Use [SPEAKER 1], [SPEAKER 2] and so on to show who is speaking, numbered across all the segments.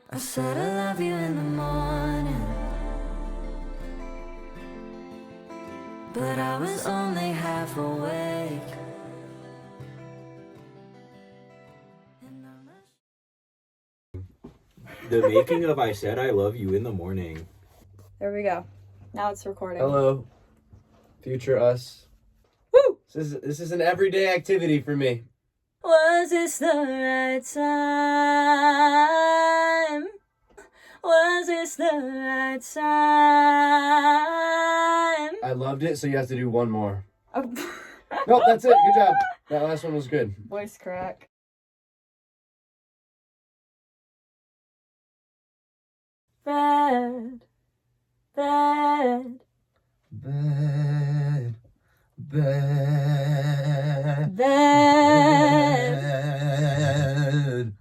[SPEAKER 1] I said I love you in the morning, but I was only half awake.
[SPEAKER 2] The making of I Said I Love You in the Morning.
[SPEAKER 3] There we go. Now it's recording.
[SPEAKER 4] Hello, future us.
[SPEAKER 3] Woo!
[SPEAKER 4] This is an everyday activity for me.
[SPEAKER 3] Was this the right time? Was this the right time?
[SPEAKER 4] I loved it, so you have to do one more.
[SPEAKER 3] Oh.
[SPEAKER 4] Nope, that's it. Good job. That last one was good.
[SPEAKER 3] Voice crack. Bad. Bad.
[SPEAKER 4] Bad. Bad.
[SPEAKER 3] Bad.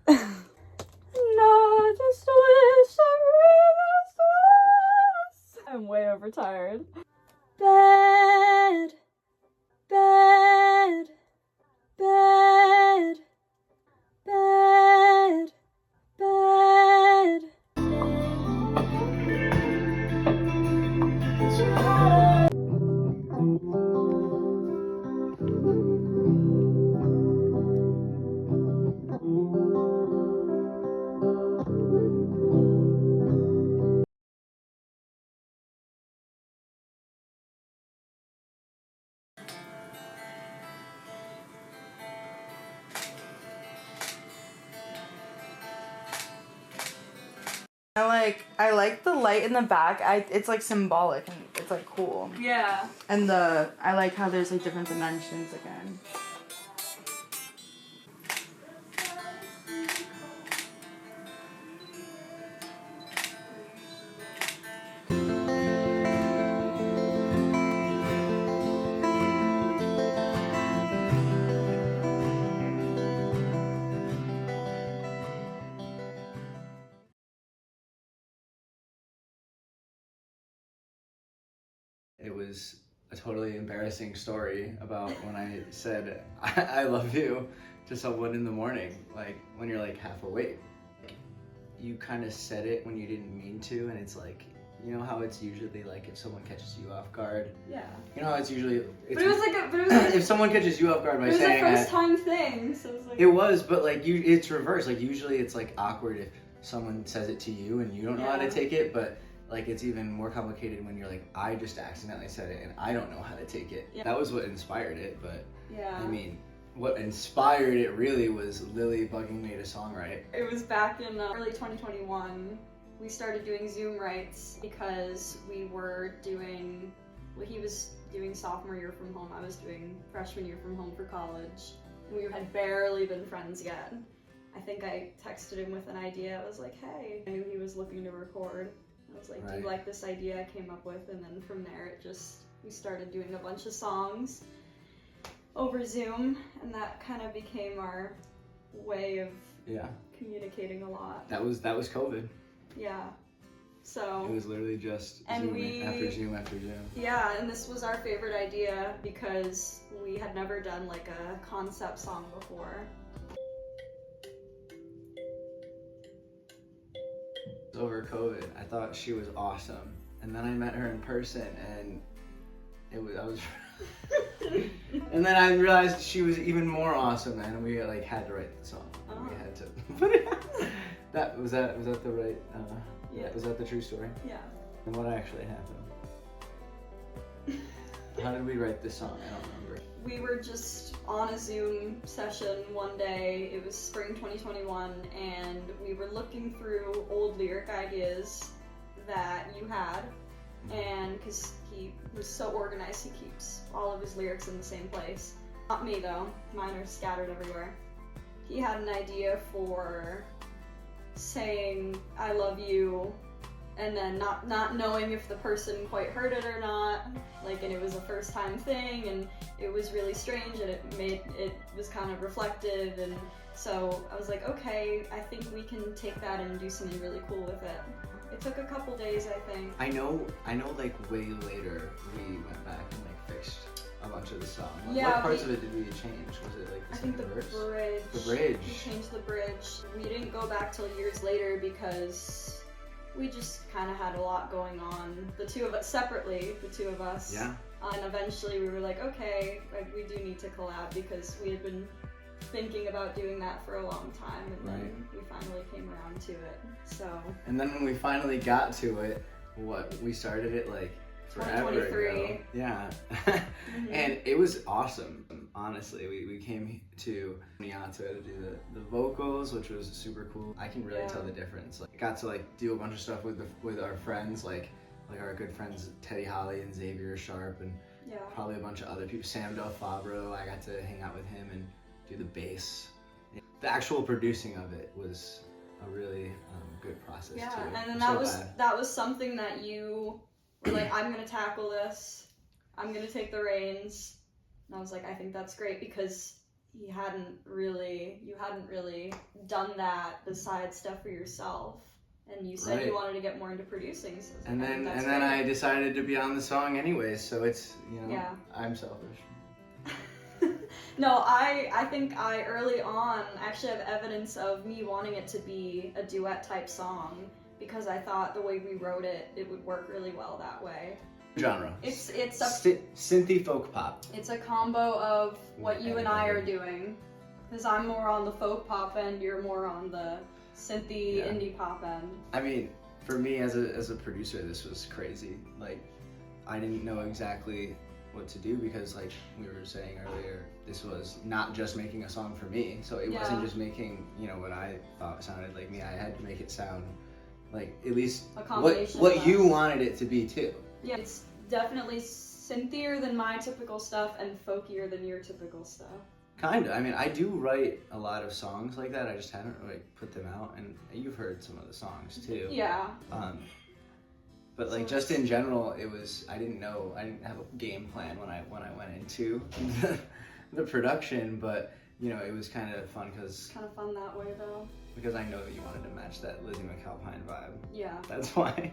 [SPEAKER 3] No, I just wish I realized. I'm way overtired. Bad. Bad. Bad. Bad. Bad.
[SPEAKER 5] I like the light in the back. It's like symbolic and it's like cool.
[SPEAKER 3] Yeah.
[SPEAKER 5] And I like how there's like different dimensions again.
[SPEAKER 4] It was a totally embarrassing story about when I said I love you to someone in the morning, like when you're like half awake. You kind of said it when you didn't mean to, and it's like, you know how it's usually like if someone catches you off guard.
[SPEAKER 3] Yeah.
[SPEAKER 4] You know how it's usually.
[SPEAKER 3] But it was like
[SPEAKER 4] if someone catches you off guard by
[SPEAKER 3] it was
[SPEAKER 4] saying
[SPEAKER 3] a first
[SPEAKER 4] that,
[SPEAKER 3] time thing, so it was like.
[SPEAKER 4] it was, but like it's reversed. Like usually it's like awkward if someone says it to you and you don't know how to take it, but like it's even more complicated when you're like, I just accidentally said it and I don't know how to take it.
[SPEAKER 3] Yeah.
[SPEAKER 4] That was what inspired it, but
[SPEAKER 3] Yeah.
[SPEAKER 4] I mean, what inspired it really was Lily bugging me to songwrite.
[SPEAKER 3] It was back in early 2021. We started doing Zoom writes because we were doing, well, he was doing sophomore year from home, I was doing freshman year from home for college, and we had barely been friends yet. I think I texted him with an idea. I was like, hey, I knew he was looking to record. I was like, do you like this idea I came up with? And then from there, we started doing a bunch of songs over Zoom, and that kind of became our way of communicating a lot.
[SPEAKER 4] That was COVID.
[SPEAKER 3] Yeah. So
[SPEAKER 4] it was literally just
[SPEAKER 3] and
[SPEAKER 4] Zoom after Zoom after Zoom.
[SPEAKER 3] Yeah, and this was our favorite idea because we had never done like a concept song before.
[SPEAKER 4] Over COVID, I thought she was awesome, and then I met her in person, and I was and then I realized she was even more awesome, and we like had to write the song. We had to put it out. Was that the right
[SPEAKER 3] Yeah.
[SPEAKER 4] Was that the true story?
[SPEAKER 3] Yeah.
[SPEAKER 4] And what actually happened? How did we write this song? I don't remember.
[SPEAKER 3] We were just on a Zoom session one day. It was spring 2021, and we were looking through old lyric ideas that you had, and because he was so organized, he keeps all of his lyrics in the same place. Not me though, mine are scattered everywhere. He had an idea for saying I love you and then not knowing if the person quite heard it or not, like, and it was a first time thing and it was really strange and it was kind of reflective, and so I was like, okay, I think we can take that and do something really cool with it. It took a couple days, I think.
[SPEAKER 4] I know like way later we went back and like fixed a bunch of the song.
[SPEAKER 3] Yeah,
[SPEAKER 4] What parts of it did we change? Was it like
[SPEAKER 3] I
[SPEAKER 4] the
[SPEAKER 3] think the
[SPEAKER 4] second verse?
[SPEAKER 3] bridge.
[SPEAKER 4] The bridge.
[SPEAKER 3] We changed the bridge. We didn't go back till years later because we just kind of had a lot going on. The two of us, separately, the two of us.
[SPEAKER 4] Yeah.
[SPEAKER 3] And eventually we were like, okay, like, we do need to collab because we had been thinking about doing that for a long time, and then we finally came around to it. So.
[SPEAKER 4] And then when we finally got to it, we started it like forever ago.
[SPEAKER 3] 2023.
[SPEAKER 4] Yeah.
[SPEAKER 3] Mhm.
[SPEAKER 4] And it was awesome. Honestly, we came to Nianto to do the vocals, which was super cool. I can really tell the difference. Like, got to like do a bunch of stuff with our friends, like our good friends Teddy Holly and Xavier Sharp, and probably a bunch of other people. Sam Del Fabro, I got to hang out with him and do the bass. The actual producing of it was a really good process too.
[SPEAKER 3] And then
[SPEAKER 4] I'm
[SPEAKER 3] that was something that you were like, I'm gonna tackle this. I'm gonna take the reins. And I was like, I think that's great because you hadn't really done that besides stuff for yourself. And you said you wanted to get more into producing. So
[SPEAKER 4] and then I decided to be on the song anyways, so it's, I'm selfish.
[SPEAKER 3] No, I think I early on actually have evidence of me wanting it to be a duet type song because I thought the way we wrote it, it would work really well that way.
[SPEAKER 4] Genre.
[SPEAKER 3] It's a
[SPEAKER 4] synthy folk pop.
[SPEAKER 3] It's a combo of what you and I are doing, because I'm more on the folk pop end, you're more on the synthy indie pop end.
[SPEAKER 4] I mean, for me as a producer, this was crazy. Like, I didn't know exactly what to do because, like we were saying earlier, this was not just making a song for me. So it wasn't just making, what I thought sounded like me. I had to make it sound like at least what you wanted it to be too.
[SPEAKER 3] Yeah, it's definitely synthier than my typical stuff and folkier than your typical stuff.
[SPEAKER 4] Kinda. I mean, I do write a lot of songs like that. I just haven't put them out, and you've heard some of the songs too.
[SPEAKER 3] Yeah.
[SPEAKER 4] But like just in general, I didn't have a game plan when I went into the production, but it was kind of fun because.
[SPEAKER 3] Kind of fun that way though.
[SPEAKER 4] Because I know that you wanted to match that Lizzie McAlpine vibe.
[SPEAKER 3] Yeah.
[SPEAKER 4] That's why.